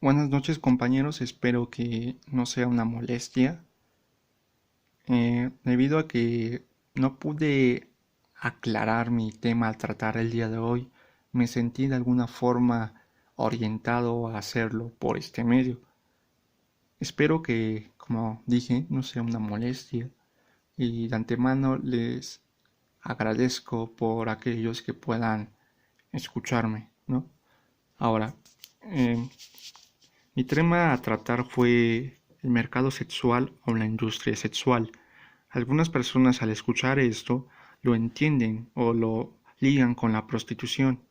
Buenas noches compañeros, espero que no sea una molestia. Debido a que no pude aclarar mi tema al tratar el día de hoy, me sentí de alguna forma orientado a hacerlo por este medio. Espero que, como dije, no sea una molestia y de antemano les agradezco por aquellos que puedan escucharme, ¿no? Ahora, eh, mi tema a tratar fue el mercado sexual o la industria sexual. Algunas personas al escuchar esto lo entienden o lo ligan con la prostitución.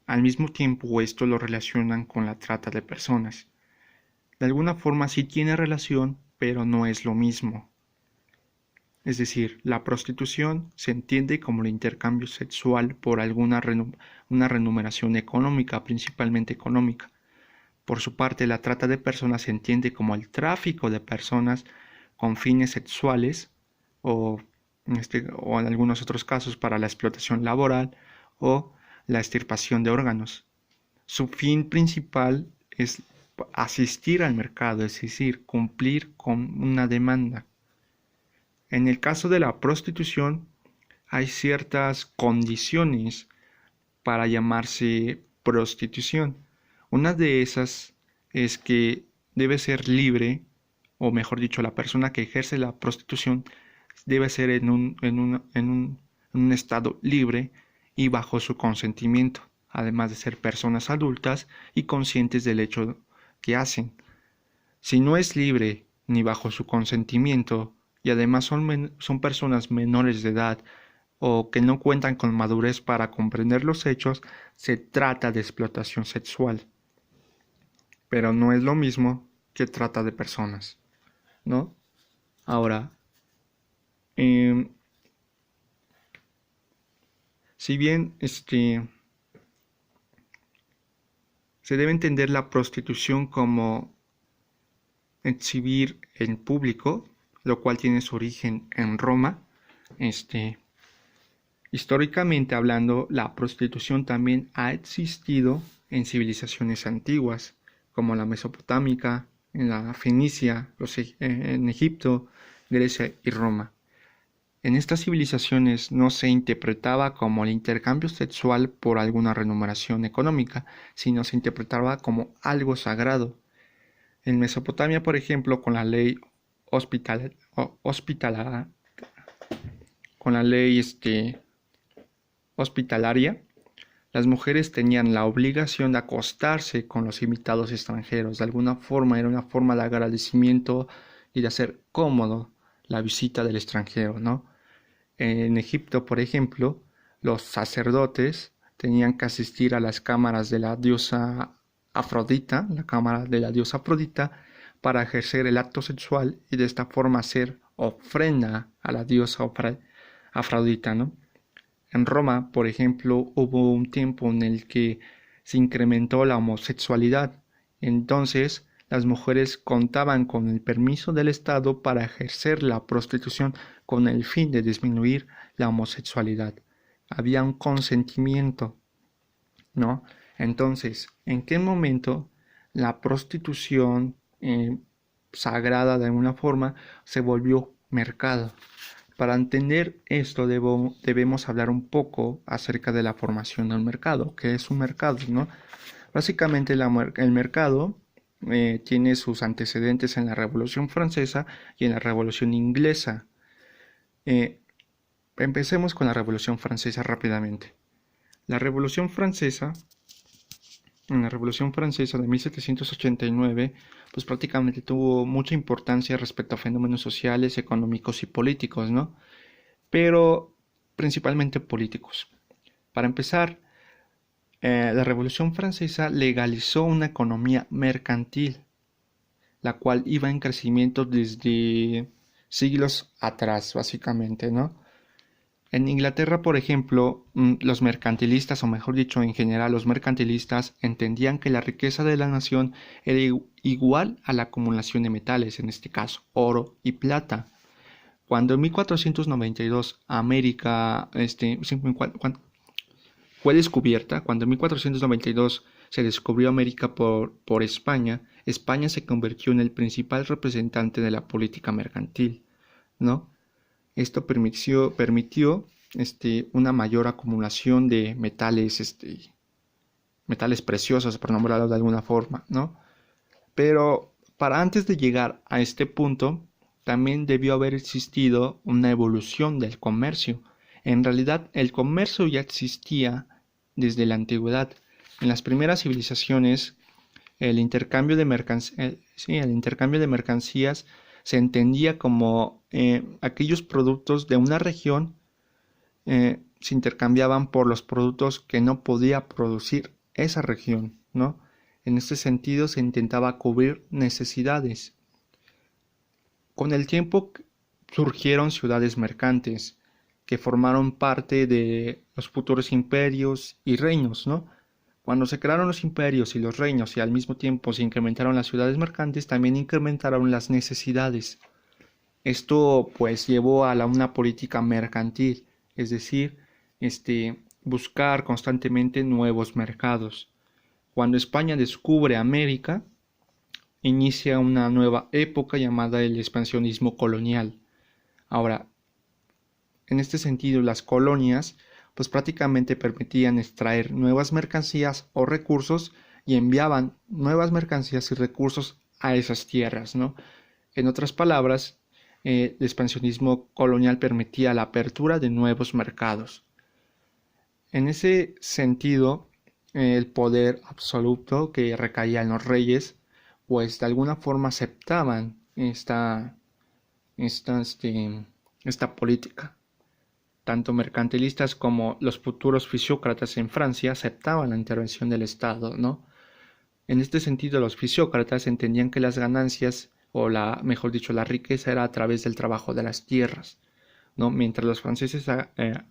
Al mismo tiempo esto lo relacionan con la trata de personas. De alguna forma sí tiene relación, pero no es lo mismo. Es decir, la prostitución se entiende como el intercambio sexual por una remuneración económica, principalmente económica. Por su parte, la trata de personas se entiende como el tráfico de personas con fines sexuales o o en algunos otros casos para la explotación laboral o la extirpación de órganos. Su fin principal es asistir al mercado, es decir, cumplir con una demanda. En el caso de la prostitución, hay ciertas condiciones para llamarse prostitución. Una de esas es que debe ser libre, o mejor dicho, la persona que ejerce la prostitución debe ser en un estado libre y bajo su consentimiento, además de ser personas adultas y conscientes del hecho que hacen. Si no es libre ni bajo su consentimiento y además son personas menores de edad o que no cuentan con madurez para comprender los hechos, se trata de explotación sexual. Pero no es lo mismo que trata de personas, ¿no? Ahora, eh, si bien se debe entender la prostitución como exhibir en público, lo cual tiene su origen en Roma, históricamente hablando, la prostitución también ha existido en civilizaciones antiguas, como la mesopotámica, en la Fenicia, en Egipto, Grecia y Roma. En estas civilizaciones no se interpretaba como el intercambio sexual por alguna remuneración económica, sino se interpretaba como algo sagrado. En Mesopotamia, por ejemplo, con la ley hospitalaria, con la ley hospitalaria, las mujeres tenían la obligación de acostarse con los invitados extranjeros. De alguna forma era una forma de agradecimiento y de hacer cómodo la visita del extranjero, ¿no? En Egipto, por ejemplo, los sacerdotes tenían que asistir a las cámaras de la diosa Afrodita, la cámara de la diosa Afrodita, para ejercer el acto sexual y de esta forma hacer ofrenda a la diosa Afrodita, ¿no? En Roma, por ejemplo, hubo un tiempo en el que se incrementó la homosexualidad. Entonces, las mujeres contaban con el permiso del Estado para ejercer la prostitución con el fin de disminuir la homosexualidad. Había un consentimiento, ¿no? Entonces, ¿en qué momento la prostitución sagrada de alguna forma se volvió mercado? Para entender esto debemos hablar un poco acerca de la formación del mercado. ¿Qué es un mercado, no? Básicamente el mercado tiene sus antecedentes en la Revolución Francesa y en la Revolución Inglesa. Eh, Empecemos con la Revolución Francesa rápidamente. La Revolución Francesa, en la Revolución Francesa de 1789, pues prácticamente tuvo mucha importancia respecto a fenómenos sociales, económicos y políticos, ¿no? Pero principalmente políticos. Para empezar, la Revolución Francesa legalizó una economía mercantil, la cual iba en crecimiento desde siglos atrás, básicamente, ¿no? En Inglaterra, por ejemplo, los mercantilistas, o mejor dicho, en general los mercantilistas, entendían que la riqueza de la nación era igual a la acumulación de metales, en este caso oro y plata. Cuando en 1492 América fue descubierta, cuando en 1492 se descubrió América por España, España se convirtió en el principal representante de la política mercantil, ¿no? Esto permitió una mayor acumulación de metales preciosos, por nombrarlo de alguna forma, ¿no? Pero para antes de llegar a este punto, también debió haber existido una evolución del comercio. En realidad, el comercio ya existía desde la antigüedad. En las primeras civilizaciones, el intercambio de mercancías se entendía como aquellos productos de una región se intercambiaban por los productos que no podía producir esa región, ¿no? En este sentido se intentaba cubrir necesidades. Con el tiempo surgieron ciudades mercantes que formaron parte de los futuros imperios y reinos, ¿no? Cuando se crearon los imperios y los reinos y al mismo tiempo se incrementaron las ciudades mercantes, también incrementaron las necesidades. Esto pues llevó a una política mercantil, es decir, buscar constantemente nuevos mercados. Cuando España descubre América, inicia una nueva época llamada el expansionismo colonial. Ahora, en este sentido, las colonias pues prácticamente permitían extraer nuevas mercancías o recursos y enviaban nuevas mercancías y recursos a esas tierras, ¿no? En otras palabras, el expansionismo colonial permitía la apertura de nuevos mercados. En ese sentido, el poder absoluto que recaía en los reyes, pues de alguna forma aceptaban esta política. Tanto mercantilistas como los futuros fisiócratas en Francia aceptaban la intervención del Estado, ¿no? En este sentido, los fisiócratas entendían que las ganancias, o mejor dicho, la riqueza era a través del trabajo de las tierras, ¿no? Mientras los franceses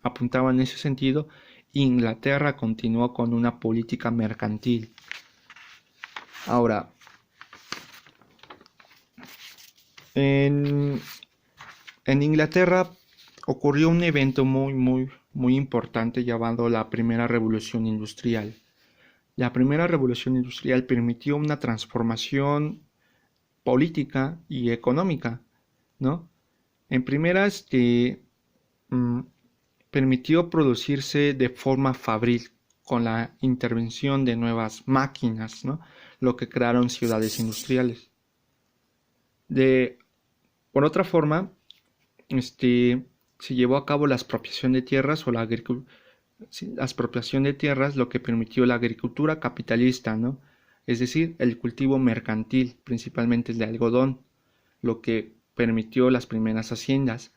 apuntaban en ese sentido, Inglaterra continuó con una política mercantil. Ahora, en Inglaterra ocurrió un evento muy importante llamado la Primera Revolución Industrial. La Primera Revolución Industrial permitió una transformación política y económica, ¿no? En primera, permitió producirse de forma fabril con la intervención de nuevas máquinas, ¿no? Lo que crearon ciudades industriales. Por otra forma, se llevó a cabo la expropiación de tierras o la expropiación de tierras, lo que permitió la agricultura capitalista, ¿no? Es decir, el cultivo mercantil, principalmente el de algodón, lo que permitió las primeras haciendas.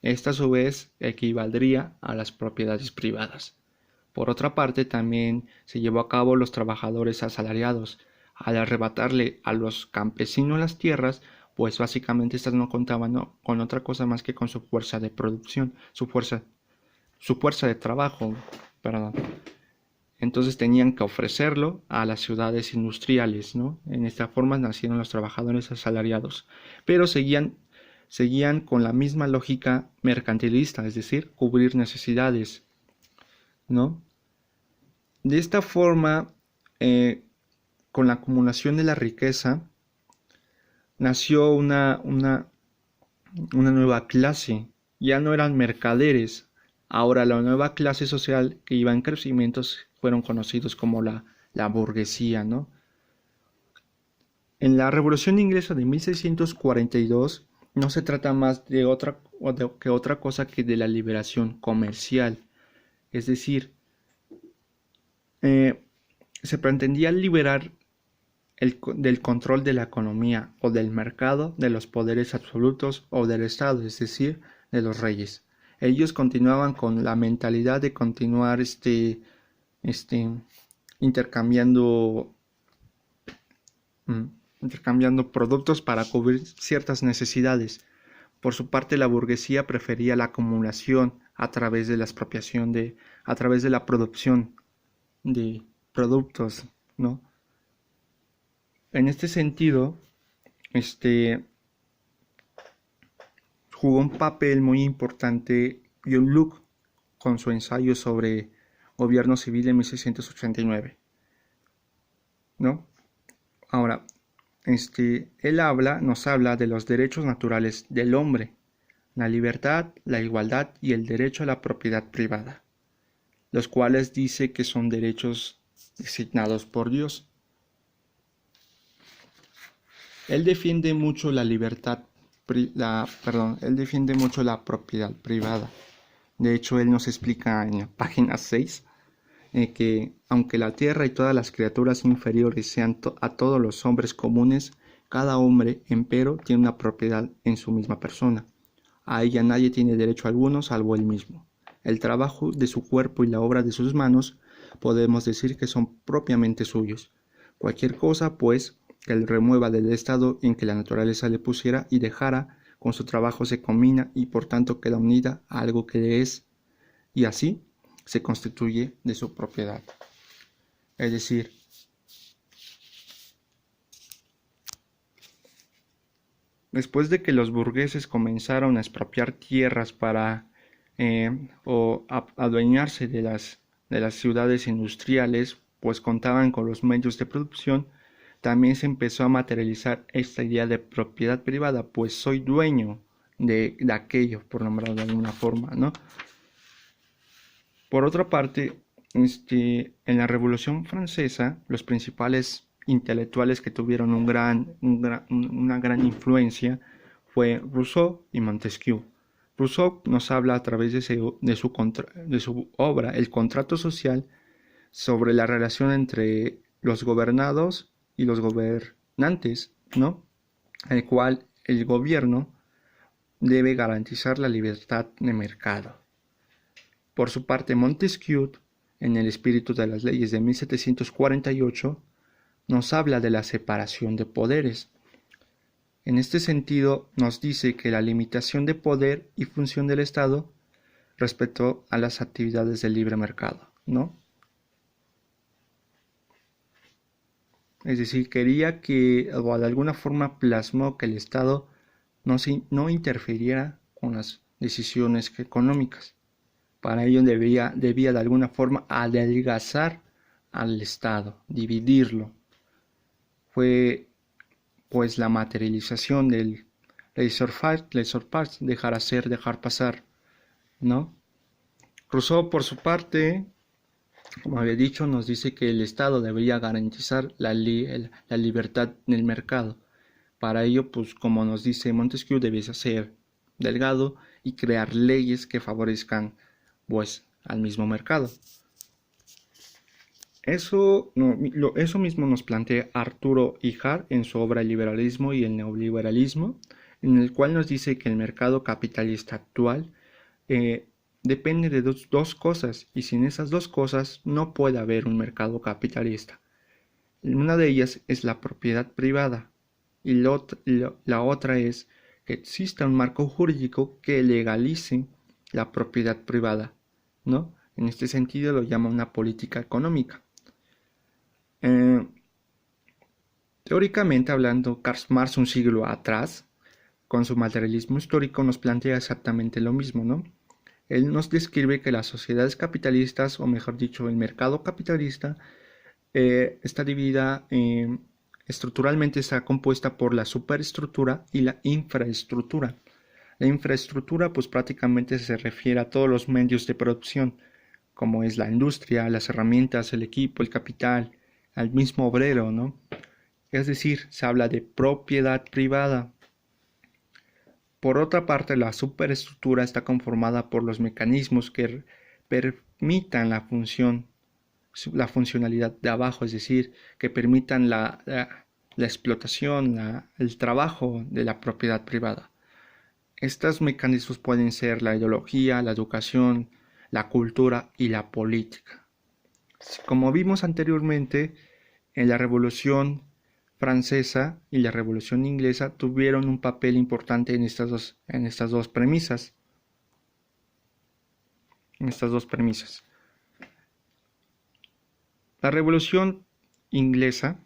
Esta a su vez equivaldría a las propiedades privadas. Por otra parte, también se llevó a cabo los trabajadores asalariados. Al arrebatarle a los campesinos las tierras, pues básicamente estas no contaban con otra cosa más que con su fuerza de producción, su fuerza de trabajo, perdón. Entonces tenían que ofrecerlo a las ciudades industriales, ¿no? En esta forma nacieron los trabajadores asalariados, pero seguían con la misma lógica mercantilista, es decir, cubrir necesidades, ¿no? De esta forma, con la acumulación de la riqueza, nació una nueva clase. Ya no eran mercaderes. Ahora la nueva clase social que iba en crecimiento fueron conocidos como la burguesía, ¿no? En la Revolución Inglesa de 1642 no se trata más de otra cosa que de la liberación comercial. Es decir, se pretendía liberar del control de la economía o del mercado de los poderes absolutos o del Estado, es decir, de los reyes. Ellos continuaban con la mentalidad de continuar intercambiando productos para cubrir ciertas necesidades. Por su parte, la burguesía prefería la acumulación a través de la expropiación a través de la producción de productos, ¿no? En este sentido, jugó un papel muy importante John Locke con su ensayo sobre gobierno civil de 1689. ¿no? Ahora, nos habla de los derechos naturales del hombre, la libertad, la igualdad y el derecho a la propiedad privada, los cuales dice que son derechos designados por Dios. Él defiende mucho la él defiende mucho la propiedad privada. De hecho, él nos explica en la página 6 que aunque la tierra y todas las criaturas inferiores sean a todos los hombres comunes, cada hombre, empero, tiene una propiedad en su misma persona. A ella nadie tiene derecho alguno salvo él mismo. El trabajo de su cuerpo y la obra de sus manos podemos decir que son propiamente suyos. Cualquier cosa, pues, que él remueva del estado en que la naturaleza le pusiera y dejara, con su trabajo se combina y por tanto queda unida a algo que le es, y así se constituye de su propiedad. Es decir, después de que los burgueses comenzaron a expropiar tierras para adueñarse de las ciudades industriales, pues contaban con los medios de producción, también se empezó a materializar esta idea de propiedad privada, pues soy dueño de aquello, por nombrarlo de alguna forma, ¿no? Por otra parte, en la Revolución Francesa, los principales intelectuales que tuvieron una gran influencia fue Rousseau y Montesquieu. Rousseau nos habla a través de su obra El contrato social sobre la relación entre los gobernados y los gobernantes, ¿no? El cual el gobierno debe garantizar la libertad de mercado. Por su parte, Montesquieu, en El espíritu de las leyes de 1748, nos habla de la separación de poderes. En este sentido, nos dice que la limitación de poder y función del Estado respecto a las actividades del libre mercado, ¿no? Es decir, quería que, o de alguna forma plasmó que el Estado no interfiriera con las decisiones económicas. Para ello debía de alguna forma adelgazar al Estado, dividirlo. Fue pues la materialización del laissez-faire, dejar hacer, dejar pasar, ¿no? Rousseau, por su parte, como había dicho, nos dice que el Estado debería garantizar la libertad del mercado. Para ello, pues como nos dice Montesquieu, debe ser delgado y crear leyes que favorezcan pues al mismo mercado. Eso mismo nos plantea Arturo Ijar en su obra El liberalismo y el neoliberalismo, en el cual nos dice que el mercado capitalista actual depende de dos cosas, y sin esas dos cosas no puede haber un mercado capitalista. Una de ellas es la propiedad privada, y la otra es que exista un marco jurídico que legalice la propiedad privada, ¿no? En este sentido lo llama una política económica. Teóricamente hablando, Karl Marx un siglo atrás, con su materialismo histórico, nos plantea exactamente lo mismo, ¿no? Él nos describe que las sociedades capitalistas, o mejor dicho, el mercado capitalista, está dividida, estructuralmente está compuesta por la superestructura y la infraestructura. La infraestructura pues prácticamente se refiere a todos los medios de producción, como es la industria, las herramientas, el equipo, el capital, al mismo obrero, ¿no? Es decir, se habla de propiedad privada. Por otra parte, la superestructura está conformada por los mecanismos que permitan la funcionalidad de abajo, es decir, que permitan la explotación, el trabajo de la propiedad privada. Estos mecanismos pueden ser la ideología, la educación, la cultura y la política. Como vimos anteriormente, en la Revolución Francesa y la Revolución Inglesa tuvieron un papel importante en estas dos premisas. La Revolución Inglesa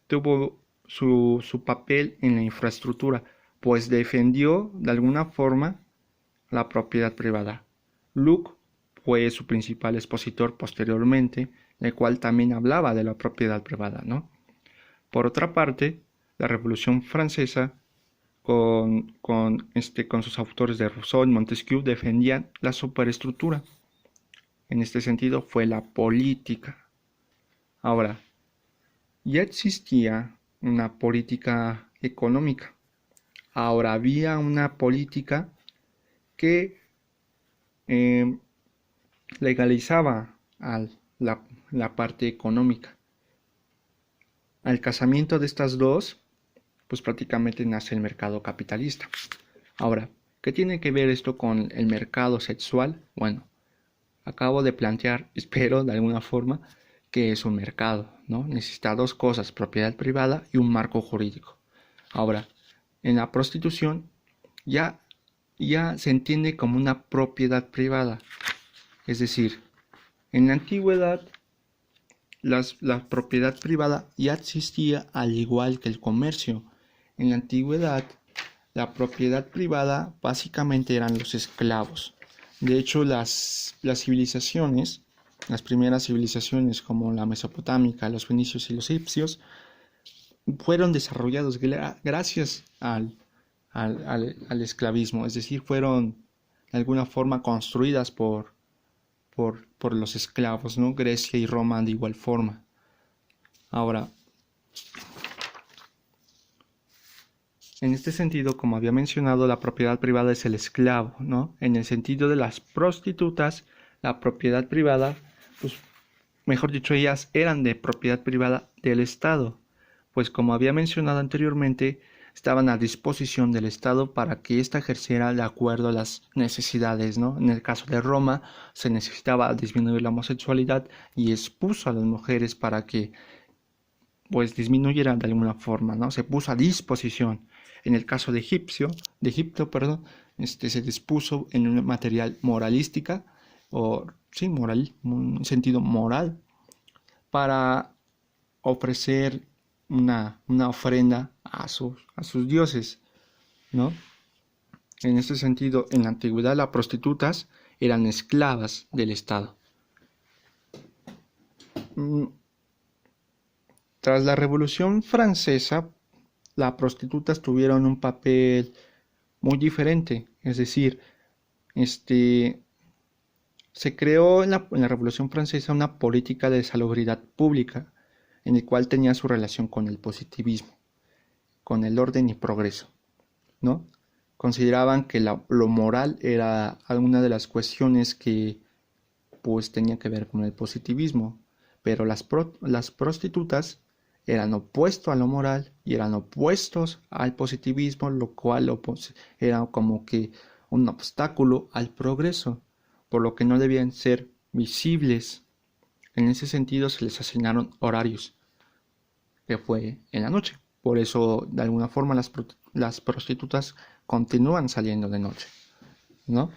tuvo su papel en la infraestructura, pues defendió de alguna forma la propiedad privada. Locke fue su principal expositor posteriormente, el cual también hablaba de la propiedad privada, ¿no? Por otra parte, la Revolución Francesa, con sus autores de Rousseau y Montesquieu, defendían la superestructura. En este sentido fue la política. Ahora, ya existía una política económica. Ahora había una política que eh, legalizaba la parte económica. Al casamiento de estas dos, pues prácticamente nace el mercado capitalista. Ahora, ¿qué tiene que ver esto con el mercado sexual? Bueno, acabo de plantear, espero de alguna forma, que es un mercado, ¿no? Necesita dos cosas, propiedad privada y un marco jurídico. Ahora, en la prostitución ya, ya se entiende como una propiedad privada. Es decir, en la antigüedad la propiedad privada ya existía al igual que el comercio. En la antigüedad, la propiedad privada básicamente eran los esclavos. De hecho, las civilizaciones, las primeras civilizaciones como la mesopotámica, los fenicios y los egipcios, fueron desarrollados gracias al esclavismo. Es decir, fueron de alguna forma construidas por los esclavos, ¿no? Grecia y Roma de igual forma. Ahora, en este sentido, como había mencionado, la propiedad privada es el esclavo, ¿no? En el sentido de las prostitutas, la propiedad privada, pues, mejor dicho, ellas eran de propiedad privada del Estado, pues como había mencionado anteriormente, estaban a disposición del Estado para que ésta ejerciera de acuerdo a las necesidades, ¿no? En el caso de Roma, se necesitaba disminuir la homosexualidad y expuso a las mujeres para que pues disminuyera de alguna forma, ¿no? Se puso a disposición. En el caso de Egipto, perdón, se dispuso en un material moralística, o sí, moral, un sentido moral, para ofrecer una ofrenda a sus dioses, ¿no? En este sentido, en la antigüedad las prostitutas eran esclavas del Estado. Tras la Revolución Francesa, las prostitutas tuvieron un papel muy diferente, es decir, se creó en la Revolución Francesa una política de salubridad pública, en el cual tenía su relación con el positivismo, con el orden y progreso, ¿no? Consideraban que lo moral era alguna de las cuestiones que pues tenía que ver con el positivismo, pero las prostitutas eran opuestos a lo moral y eran opuestos al positivismo, lo cual era como que un obstáculo al progreso, por lo que no debían ser visibles. En ese sentido se les asignaron horarios, que fue en la noche. Por eso, de alguna forma, las prostitutas continúan saliendo de noche, ¿no?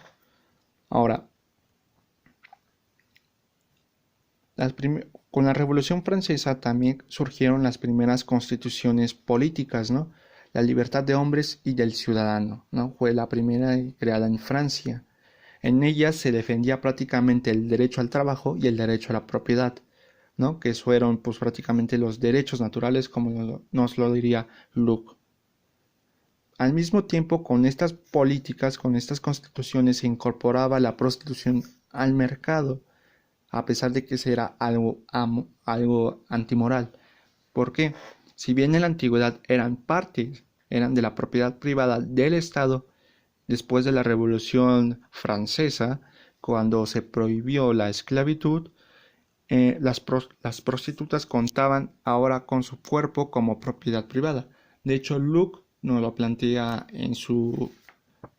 Ahora, con la Revolución Francesa también surgieron las primeras constituciones políticas, ¿no? La libertad de hombres y del ciudadano, ¿no? Fue la primera creada en Francia. En ella se defendía prácticamente el derecho al trabajo y el derecho a la propiedad, ¿no? Que fueron pues prácticamente los derechos naturales, como nos lo diría Locke. Al mismo tiempo, con estas políticas, con estas constituciones, se incorporaba la prostitución al mercado, a pesar de que era algo antimoral. ¿Por qué? Si bien en la antigüedad eran de la propiedad privada del Estado, después de la Revolución Francesa, cuando se prohibió la esclavitud, las prostitutas contaban ahora con su cuerpo como propiedad privada. De hecho, Luke nos lo plantea en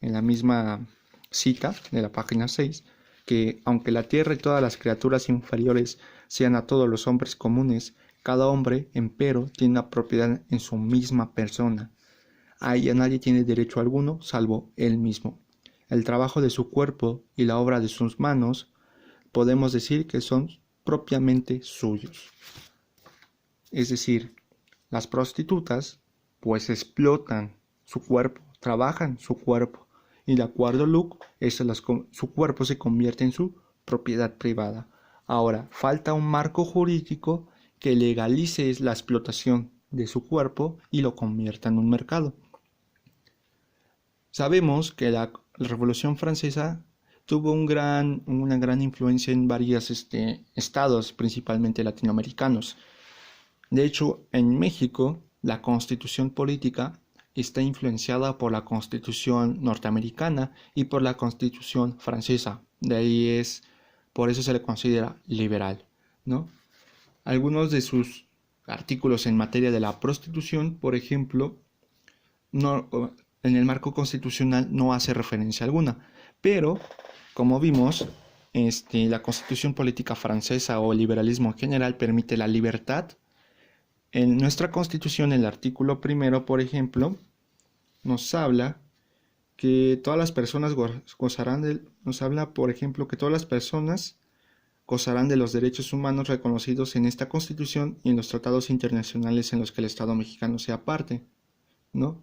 la misma cita de la página 6, que aunque la tierra y todas las criaturas inferiores sean a todos los hombres comunes, cada hombre, empero, tiene una propiedad en su misma persona. A ella nadie tiene derecho alguno salvo él mismo. El trabajo de su cuerpo y la obra de sus manos podemos decir que son propiamente suyos. Es decir, las prostitutas pues explotan su cuerpo, trabajan su cuerpo, y de acuerdo a Luke, su cuerpo se convierte en su propiedad privada. Ahora, falta un marco jurídico que legalice la explotación de su cuerpo y lo convierta en un mercado. Sabemos que la Revolución Francesa tuvo una gran influencia en varios estados, principalmente latinoamericanos. De hecho, en México, la constitución política está influenciada por la constitución norteamericana y por la constitución francesa. Por eso se le considera liberal, ¿no? Algunos de sus artículos en materia de la prostitución, por ejemplo, no, en el marco constitucional no hace referencia alguna, pero como vimos, la constitución política francesa o el liberalismo en general permite la libertad. En nuestra constitución, el artículo primero, por ejemplo, nos habla que todas las personas nos habla, por ejemplo, que todas las personas gozarán de los derechos humanos reconocidos en esta constitución y en los tratados internacionales en los que el Estado mexicano sea parte, ¿no?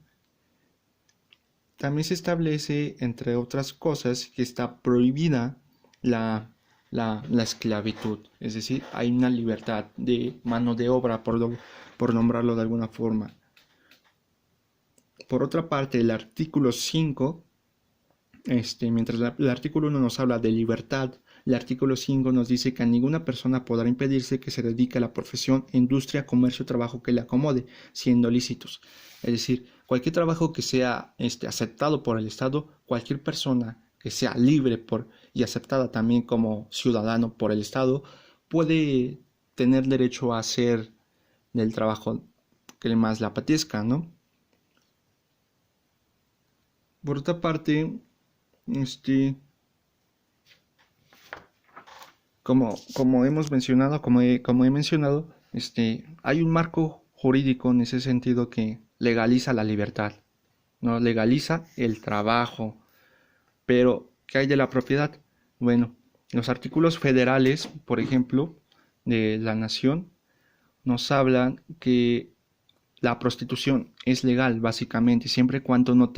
También se establece, entre otras cosas, que está prohibida la, la esclavitud, es decir, hay una libertad de mano de obra, por nombrarlo de alguna forma. Por otra parte, el artículo 5, mientras el artículo 1 nos habla de libertad, el artículo 5 nos dice que a ninguna persona podrá impedirse que se dedique a la profesión, industria, comercio o trabajo que le acomode, siendo lícitos. Es decir, cualquier trabajo que sea aceptado por el Estado, cualquier persona que sea libre y aceptada también como ciudadano por el Estado, puede tener derecho a hacer del trabajo que más le apetezca, ¿no? Por otra parte, como hemos mencionado, como he mencionado, hay un marco jurídico en ese sentido que legaliza la libertad, no legaliza el trabajo, pero ¿qué hay de la propiedad? Bueno, los artículos federales, por ejemplo, de la nación, nos hablan que la prostitución es legal, básicamente, siempre y cuando no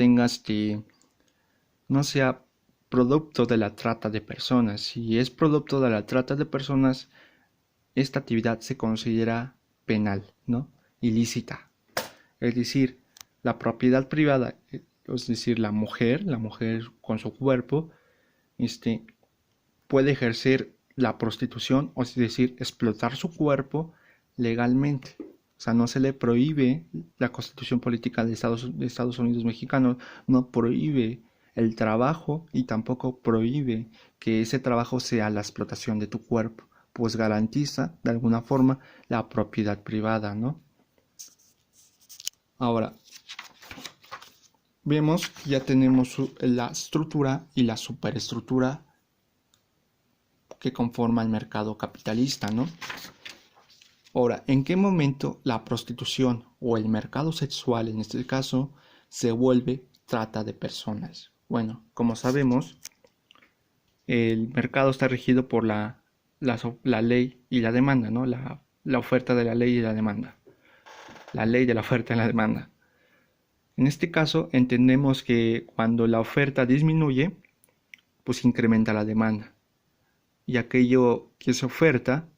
no sea producto de la trata de personas. Si es producto de la trata de personas, esta actividad se considera penal, ¿no? Ilícita. Es decir, la propiedad privada, es decir, la mujer con su cuerpo, puede ejercer la prostitución, o es decir, explotar su cuerpo legalmente. O sea, no se le prohíbe, la Constitución Política de Estados Unidos Mexicanos no prohíbe el trabajo y tampoco prohíbe que ese trabajo sea la explotación de tu cuerpo, pues garantiza de alguna forma la propiedad privada, ¿no? Ahora, vemos que ya tenemos la estructura y la superestructura que conforma el mercado capitalista, ¿no? Ahora, ¿en qué momento la prostitución o el mercado sexual, en este caso, se vuelve trata de personas? Bueno, como sabemos, el mercado está regido por la ley y la demanda, ¿no? La oferta de la ley y la demanda. La ley de la oferta y la demanda. En este caso, entendemos que cuando la oferta disminuye, pues incrementa la demanda. Y aquello que se oferta,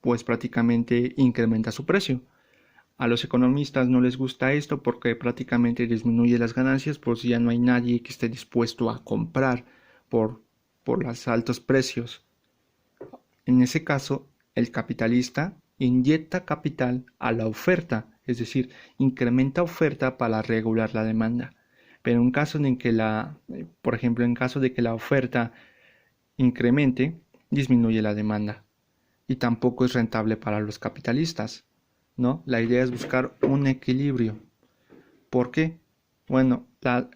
pues prácticamente incrementa su precio. A los economistas no les gusta esto porque prácticamente disminuye las ganancias, pues ya no hay nadie que esté dispuesto a comprar por, por los altos precios. En ese caso, el capitalista inyecta capital a la oferta, es decir, incrementa oferta para regular la demanda. Pero en caso de que por ejemplo, en caso de que la oferta incremente, disminuye la demanda y tampoco es rentable para los capitalistas, ¿no? La idea es buscar un equilibrio. ¿Por qué? Bueno,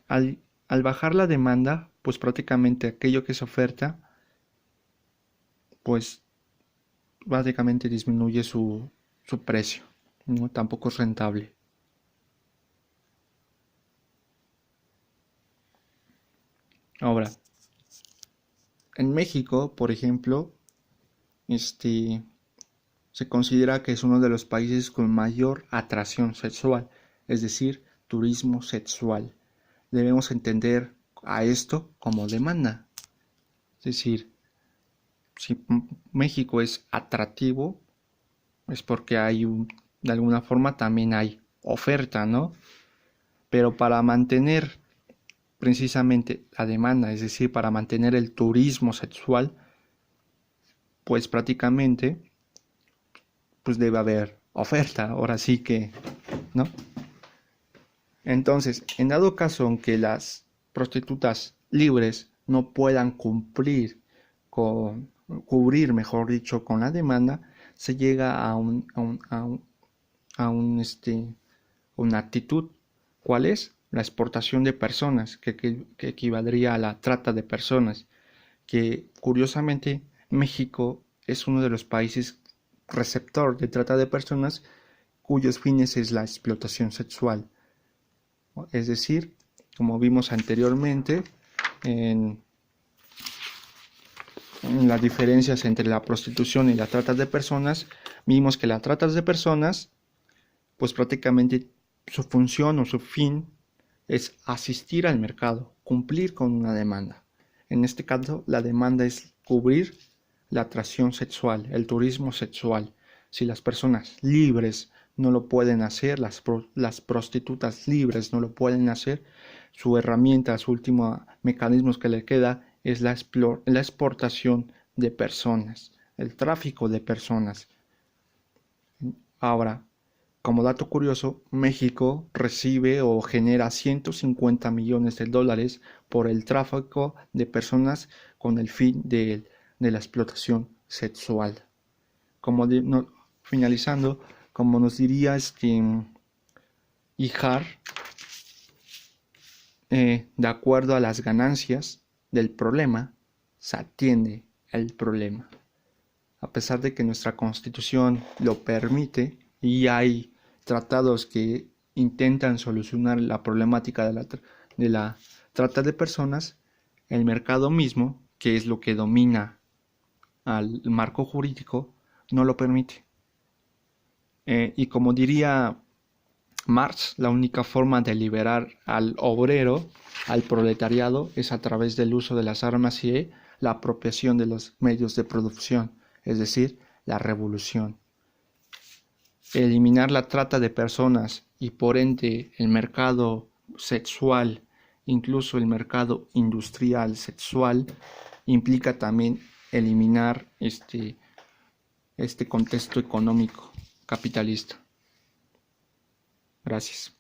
al bajar la demanda, pues prácticamente aquello que se oferta, pues básicamente disminuye su precio, ¿no? Tampoco es rentable. Ahora, en México, por ejemplo, se considera que es uno de los países con mayor atracción sexual, es decir, turismo sexual. Debemos entender a esto como demanda. Es decir, si México es atractivo, es porque de alguna forma también hay oferta, ¿no? Pero para mantener precisamente la demanda, es decir, para mantener el turismo sexual, pues prácticamente pues debe haber oferta, ahora sí que, ¿no? Entonces, en dado caso en que las prostitutas libres no puedan cubrir, mejor dicho, con la demanda, se llega a una actitud. ¿Cuál es? La exportación de personas, que equivaldría a la trata de personas, que curiosamente México es uno de los países receptor de trata de personas cuyos fines es la explotación sexual. Es decir, como vimos anteriormente, en, en las diferencias entre la prostitución y la trata de personas, vimos que la trata de personas, pues prácticamente su función o su fin es asistir al mercado, cumplir con una demanda. En este caso, la demanda es cubrir la atracción sexual, el turismo sexual. Si las personas libres no lo pueden hacer, las prostitutas libres no lo pueden hacer, su herramienta, su último mecanismo que le queda es la exportación de personas, el tráfico de personas. Ahora, como dato curioso, México recibe o genera 150 millones de dólares por el tráfico de personas con el fin de la explotación sexual. Finalizando, como nos diría Ijar, de acuerdo a las ganancias del problema, se atiende el problema. A pesar de que nuestra Constitución lo permite y hay tratados que intentan solucionar la problemática de la trata de personas, el mercado mismo, que es lo que domina al marco jurídico, no lo permite. Y como diría Marx, la única forma de liberar al obrero, al proletariado, es a través del uso de las armas y la apropiación de los medios de producción, es decir, la revolución. Eliminar la trata de personas y por ende el mercado sexual, incluso el mercado industrial sexual, implica también eliminar este contexto económico capitalista. Gracias.